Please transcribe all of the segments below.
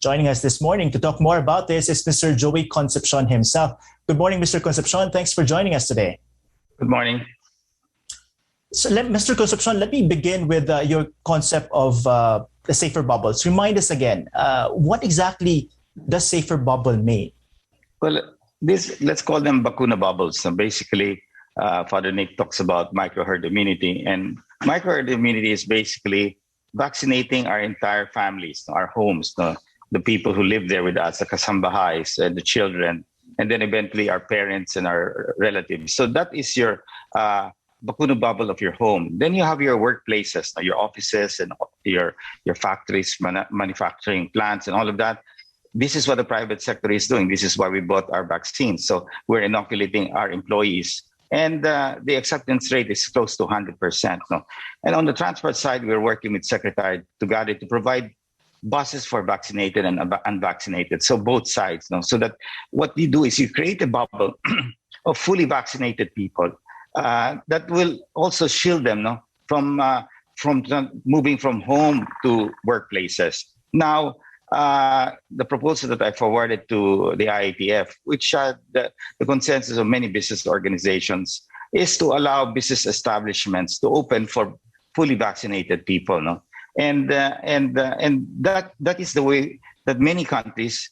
Joining us this morning to talk more about this is Mr. Joey Concepcion himself. Good morning, Mr. Concepcion. Thanks for joining us today. Good morning. So, Mr. Concepcion, let me begin with your concept of the safer bubbles. Remind us again, what exactly does safer bubble mean? Well, let's call them bakuna bubbles. So basically, Father Nick talks about micro-herd immunity. And micro-herd immunity is basically vaccinating our entire families, our homes, the people who live there with us, the kasambahays, the children, and then eventually our parents and our relatives. So that is your bakuna bubble of your home. Then you have your workplaces, your offices and your factories, manufacturing plants and all of that. This is what the private sector is doing. This is why we bought our vaccines. So we're inoculating our employees. And the acceptance rate is close to 100%. No? And on the transport side, we're working with Secretary Tugade to provide buses for vaccinated and unvaccinated. So both sides. No? So that what you do is you create a bubble of fully vaccinated people that will also shield them from moving from home to workplaces. Now, the proposal that I forwarded to the IATF, which the consensus of many business organizations, is to allow business establishments to open for fully vaccinated people. No? And that is the way that many countries,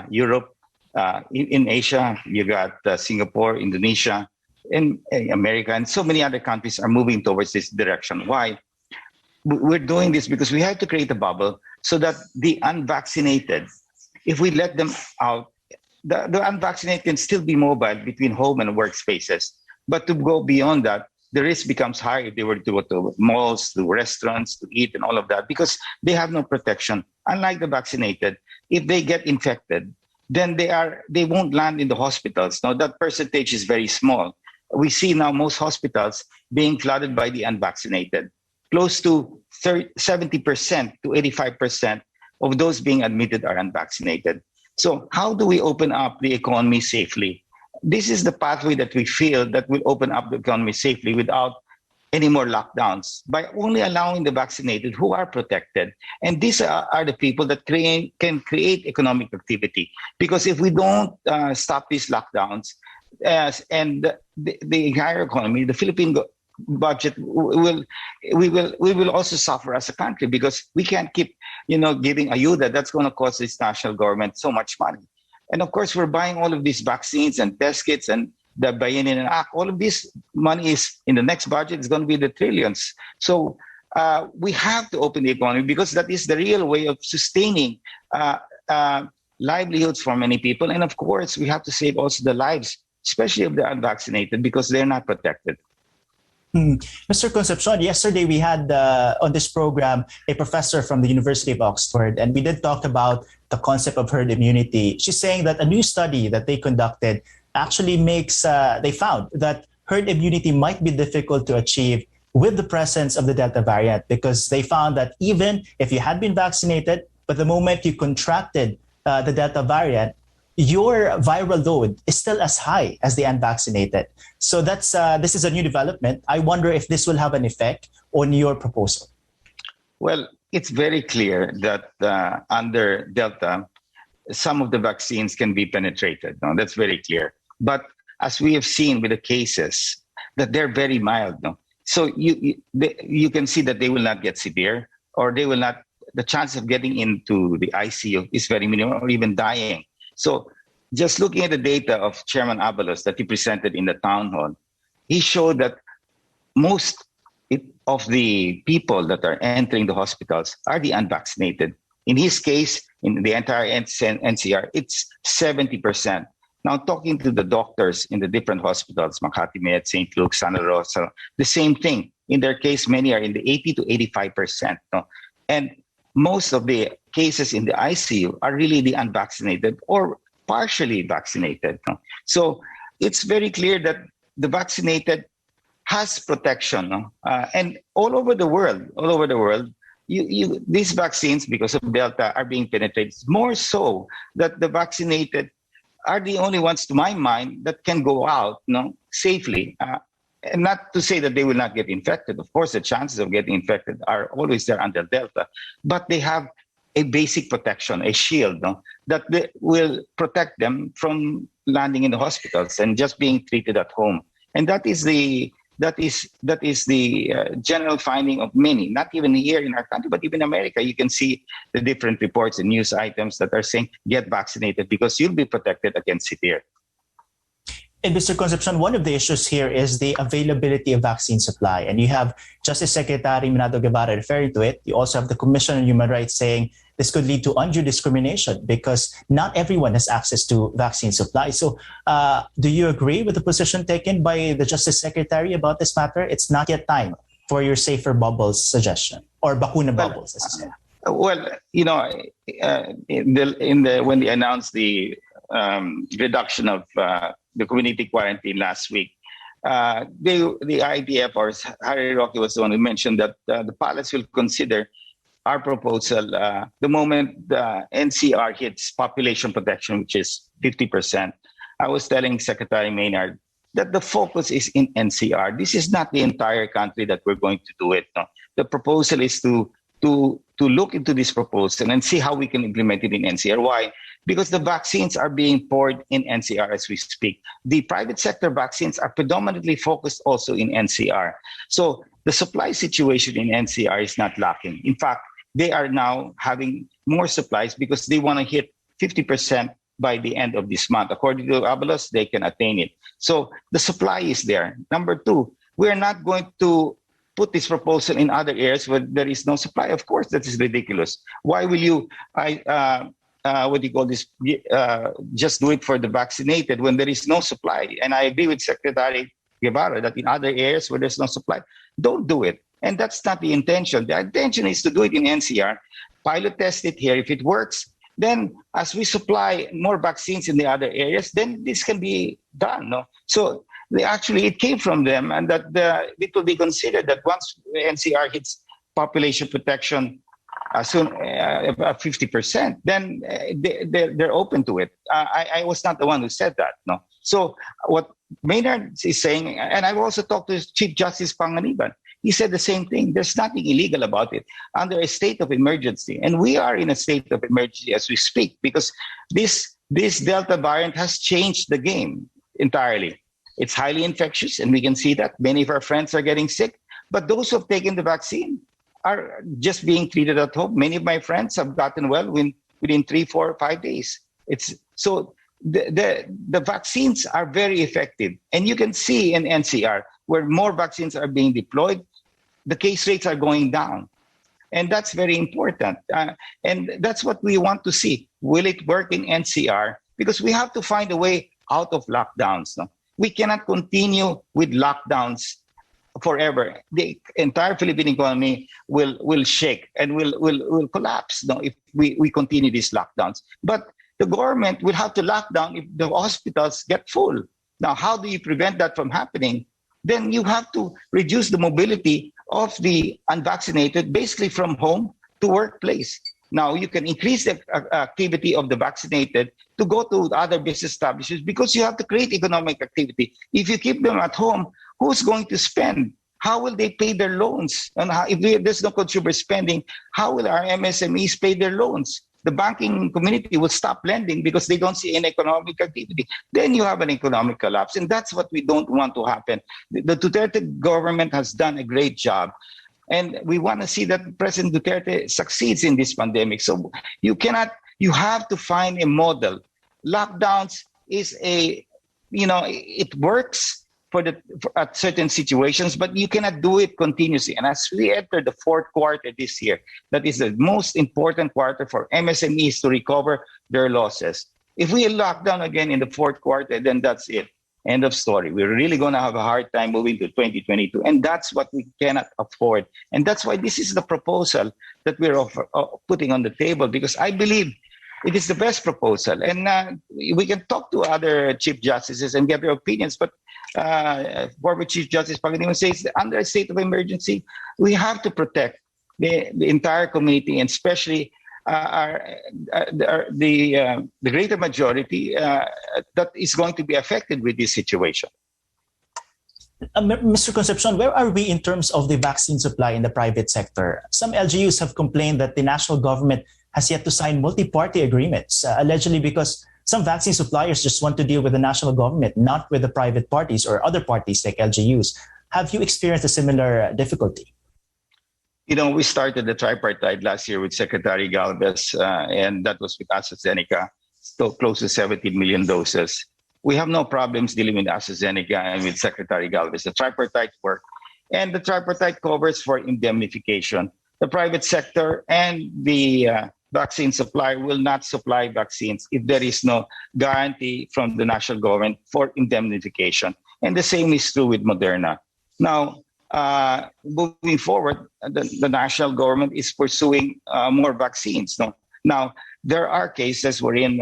Europe, in Asia, you got Singapore, Indonesia, in America, and so many other countries are moving towards this direction. Why? We're doing this because we have to create a bubble so that the unvaccinated, if we let them out, the unvaccinated can still be mobile between home and workspaces. But to go beyond that, the risk becomes high if they were to go to malls, to restaurants, to eat and all of that, because they have no protection. Unlike the vaccinated, if they get infected, then they won't land in the hospitals. Now, that percentage is very small. We see now most hospitals being flooded by the unvaccinated. Close to 70% to 85% of those being admitted are unvaccinated. So how do we open up the economy safely? This is the pathway that we feel that will open up the economy safely without any more lockdowns, by only allowing the vaccinated who are protected. And these are the people that can create economic activity. Because if we don't stop these lockdowns and the entire economy, the Philippine budget we will also suffer as a country, because we can't keep giving ayuda. That's going to cost this national government so much money. And of course, we're buying all of these vaccines and test kits and the Bayanihan Act. All of this money is in the next budget is going to be the trillions. So we have to open the economy, because that is the real way of sustaining livelihoods for many people. And of course, we have to save also the lives, especially of the unvaccinated, because they're not protected. Mr. Concepcion, yesterday we had on this program a professor from the University of Oxford, and we did talk about the concept of herd immunity. She's saying that a new study that they conducted actually they found that herd immunity might be difficult to achieve with the presence of the Delta variant, because they found that even if you had been vaccinated, but the moment you contracted the Delta variant, your viral load is still as high as the unvaccinated. So this is a new development. I wonder if this will have an effect on your proposal. Well, it's very clear that under Delta, some of the vaccines can be penetrated. No, that's very clear. But as we have seen with the cases, that they're very mild. No? So you can see that they will not get severe, or they will not. The chance of getting into the ICU is very minimal, or even dying. So just looking at the data of Chairman Abalos that he presented in the town hall, he showed that most of the people that are entering the hospitals are the unvaccinated. In his case, in the entire NCR, it's 70%. Now, talking to the doctors in the different hospitals, Makati Med, St. Luke's, Santa Rosa, the same thing. In their case, many are in the 80 to 85%. No? And most of the cases in the ICU are really the unvaccinated or partially vaccinated. No? So it's very clear that the vaccinated has protection. No? And all over the world, these vaccines, because of Delta, are being penetrated. More so that the vaccinated are the only ones, to my mind, that can go out safely. And not to say that they will not get infected. Of course, the chances of getting infected are always there under Delta. But they have a basic protection, a shield, no, that will protect them from landing in the hospitals and just being treated at home. And that is the general finding of many, not even here in our country, but even in America. You can see the different reports and news items that are saying, get vaccinated because you'll be protected against severe. And Mr. Concepcion, one of the issues here is the availability of vaccine supply. And you have Justice Secretary Minato Guevara referring to it. You also have the Commission on Human Rights saying this could lead to undue discrimination because not everyone has access to vaccine supply. So do you agree with the position taken by the Justice Secretary about this matter? It's not yet time for your safer bubbles suggestion or bakuna bubbles, as you say. Well, when they announced the reduction of the community quarantine last week, the IDF or Harry Roque was the one who mentioned that the palace will consider our proposal the moment the NCR hits population protection, which is 50%. I was telling Secretary Maynard that the focus is in NCR. This is not the entire country that we're going to do it. No. The proposal is to look into this proposal and see how we can implement it in NCR. Why? Because the vaccines are being poured in NCR as we speak. The private sector vaccines are predominantly focused also in NCR. So the supply situation in NCR is not lacking. In fact, they are now having more supplies because they want to hit 50% by the end of this month. According to Abalos, they can attain it. So the supply is there. Number two, we are not going to put this proposal in other areas where there is no supply. Of course, that is ridiculous. Why will you, just do it for the vaccinated when there is no supply? And I agree with Secretary Guevara that in other areas where there's no supply, don't do it. And that's not the intention. The intention is to do it in NCR, pilot test it here. If it works, then as we supply more vaccines in the other areas, then this can be done. No? So it came from them, and that it will be considered that once NCR hits population protection soon, about 50%, then they're open to it. I was not the one who said that. No. So what Maynard is saying, and I've also talked to Chief Justice Panganiban, he said the same thing. There's nothing illegal about it under a state of emergency. And we are in a state of emergency as we speak because this Delta variant has changed the game entirely. It's highly infectious, and we can see that. Many of our friends are getting sick. But those who have taken the vaccine are just being treated at home. Many of my friends have gotten well within 3, 4, 5 days. The vaccines are very effective. And you can see in NCR, where more vaccines are being deployed, the case rates are going down. And that's very important. And that's what we want to see. Will it work in NCR? Because we have to find a way out of lockdowns. No? We cannot continue with lockdowns forever. The entire Philippine economy will shake and will collapse if we continue these lockdowns. But the government will have to lock down if the hospitals get full. Now, how do you prevent that from happening? Then you have to reduce the mobility of the unvaccinated, basically from home to workplace. Now, you can increase the activity of the vaccinated to go to other business establishments because you have to create economic activity. If you keep them at home, who's going to spend? How will they pay their loans? And if there's no consumer spending, how will our MSMEs pay their loans? The banking community will stop lending because they don't see any economic activity. Then you have an economic collapse. And that's what we don't want to happen. The Duterte government has done a great job. And we want to see that President Duterte succeeds in this pandemic. So you have to find a model. Lockdowns it works at certain situations, but you cannot do it continuously. And as we enter the fourth quarter this year, that is the most important quarter for MSMEs to recover their losses. If we lock down again in the fourth quarter, then that's it. End of story. We're really going to have a hard time moving to 2022. And that's what we cannot afford. And that's why this is the proposal that we're putting on the table, because I believe it is the best proposal. And we can talk to other Chief Justices and get their opinions. But former Chief Justice Panganiban says that under a state of emergency, we have to protect the entire community, and especially the greater majority that is going to be affected with this situation. Mr. Concepcion, where are we in terms of the vaccine supply in the private sector? Some LGUs have complained that the national government has yet to sign multi-party agreements, allegedly because some vaccine suppliers just want to deal with the national government, not with the private parties or other parties like LGUs. Have you experienced a similar difficulty? We started the tripartite last year with Secretary Galvez, and that was with AstraZeneca, so close to 17 million doses. We have no problems dealing with AstraZeneca and with Secretary Galvez. The tripartite work, and the tripartite covers for indemnification. The private sector and the vaccine supplier will not supply vaccines if there is no guarantee from the national government for indemnification. And the same is true with Moderna. Now, moving forward, the national government is pursuing more vaccines. No? Now, there are cases wherein,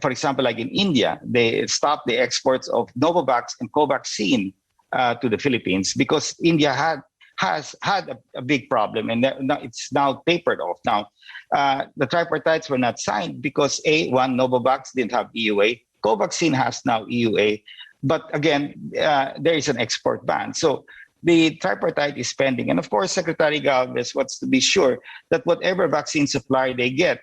for example, like in India, they stopped the exports of Novavax and Covaxin to the Philippines because India has had a big problem, and it's now tapered off. Now, the tripartites were not signed because Novavax didn't have EUA. Covaxin has now EUA, but again, there is an export ban. So the tripartite is pending. And of course, Secretary Galvez wants to be sure that whatever vaccine supply they get,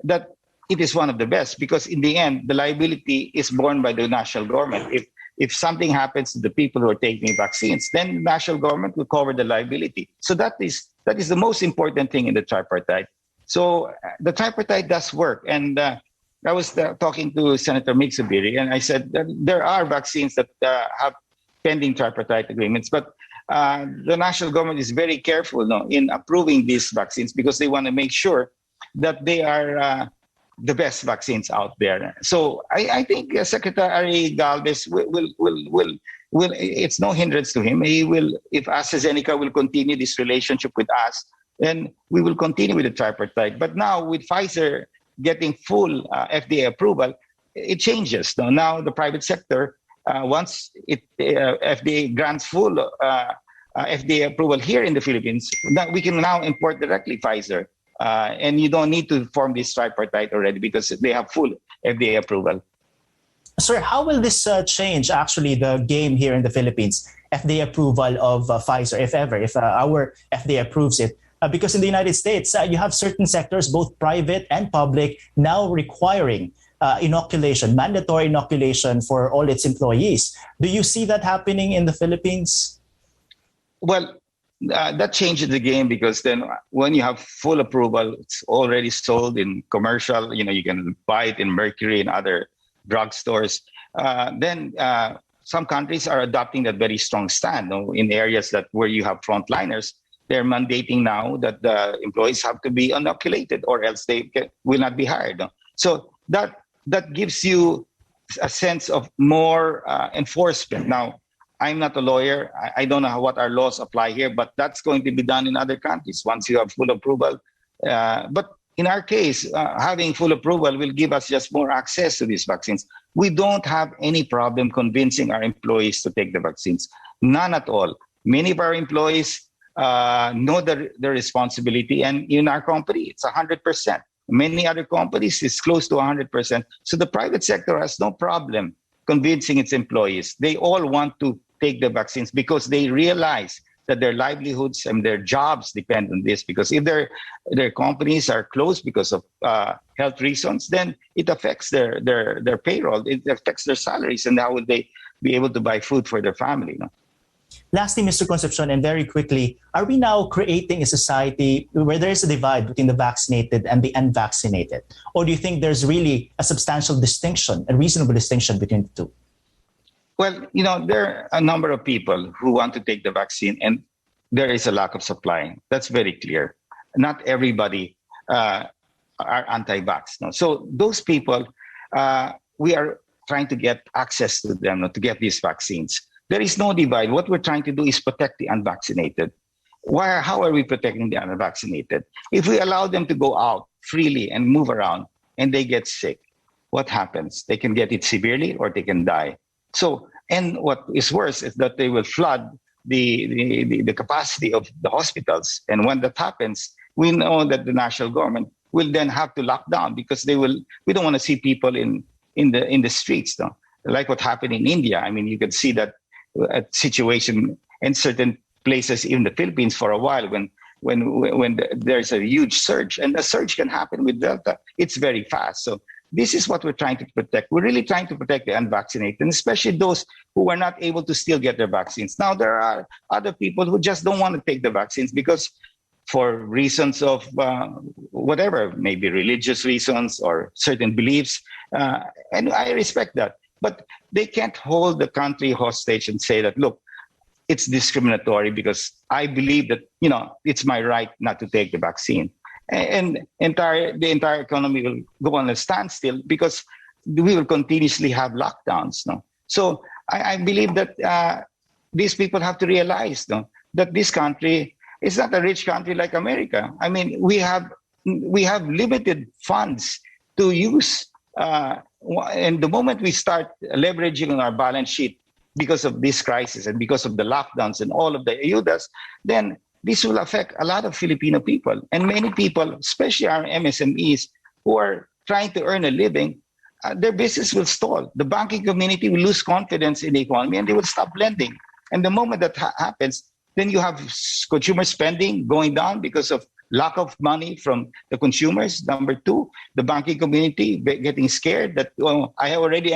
that it is one of the best, because in the end, the liability is borne by the national government. If something happens to the people who are taking vaccines, then the national government will cover the liability. So that is the most important thing in the tripartite. So the tripartite does work. And I was talking to Senator Mixabiri, and I said that there are vaccines that have pending tripartite agreements, but the national government is very careful in approving these vaccines because they want to make sure that they are the best vaccines out there. So I think Secretary Galvez will it's no hindrance to him. He will, if AstraZeneca will continue this relationship with us, then we will continue with the tripartite. But now with Pfizer getting full FDA approval, it changes. Now the private sector, once FDA grants full FDA approval here in the Philippines, that we can now import directly Pfizer. And you don't need to form this tripartite already because they have full FDA approval. Sir, how will this change actually the game here in the Philippines? FDA approval of Pfizer, if ever, if our FDA approves it. Because in the United States, you have certain sectors, both private and public, now requiring inoculation, mandatory inoculation for all its employees. Do you see that happening in the Philippines? Well, that changes the game because then when you have full approval, it's already sold in commercial, you can buy it in Mercury and other drugstores. Then some countries are adopting that very strong stand in areas where you have frontliners. They're mandating now that the employees have to be inoculated or else they will not be hired. So that gives you a sense of more enforcement. Now, I'm not a lawyer. I don't know what our laws apply here, but that's going to be done in other countries once you have full approval. But in our case, having full approval will give us just more access to these vaccines. We don't have any problem convincing our employees to take the vaccines. None at all. Many of our employees know their responsibility, and in our company, it's 100%. Many other companies, it's close to 100%. So the private sector has no problem convincing its employees. They all want to take the vaccines because they realize that their livelihoods and their jobs depend on this. Because if their companies are closed because of health reasons, then it affects their payroll. It affects their salaries, and how would they be able to buy food for their family? Lastly, Mr. Concepcion, and very quickly, are we now creating a society where there is a divide between the vaccinated and the unvaccinated? Or do you think there's really a substantial distinction, a reasonable distinction between the two? Well, there are a number of people who want to take the vaccine, and there is a lack of supply. That's very clear. Not everybody are anti-vax. No? So those people, we are trying to get access to them to get these vaccines. There is no divide. What we're trying to do is protect the unvaccinated. How are we protecting the unvaccinated? If we allow them to go out freely and move around and they get sick, what happens? They can get it severely or they can die. So, and what is worse is that they will flood the capacity of the hospitals. And when that happens, we know that the national government will then have to lock down because we don't want to see people in the streets. No? Like what happened in India. I mean, you can see that situation in certain places in the Philippines for a while when there's a huge surge, and the surge can happen with Delta. It's very fast. So this is what we're trying to protect. We're really trying to protect the unvaccinated, and especially those who are not able to still get their vaccines. Now, there are other people who just don't want to take the vaccines because for reasons of whatever, maybe religious reasons or certain beliefs. And I respect that. But they can't hold the country hostage and say that, look, it's discriminatory because I believe that, it's my right not to take the vaccine. And the entire economy will go on a standstill because we will continuously have lockdowns. No? So I believe that these people have to realize that this country is not a rich country like America. I mean, we have limited funds to use. And the moment we start leveraging on our balance sheet because of this crisis and because of the lockdowns and all of the ayudas, then this will affect a lot of Filipino people. And many people, especially our MSMEs, who are trying to earn a living, their business will stall. The banking community will lose confidence in the economy and they will stop lending. And the moment that happens, then you have consumer spending going down because of lack of money from the consumers. Number two, the banking community getting scared that I already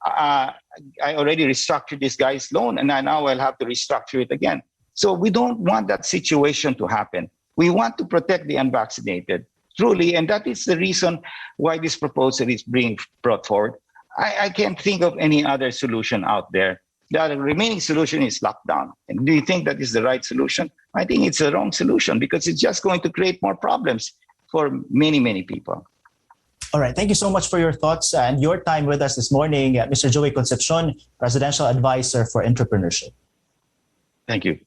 restructured this guy's loan and now I'll have to restructure it again. So we don't want that situation to happen. We want to protect the unvaccinated, truly, and that is the reason why this proposal is being brought forward. I can't think of any other solution out there. The remaining solution is lockdown. And do you think that is the right solution? I think it's the wrong solution because it's just going to create more problems for many, many people. All right. Thank you so much for your thoughts and your time with us this morning, Mr. Joey Concepcion, Presidential Advisor for Entrepreneurship. Thank you.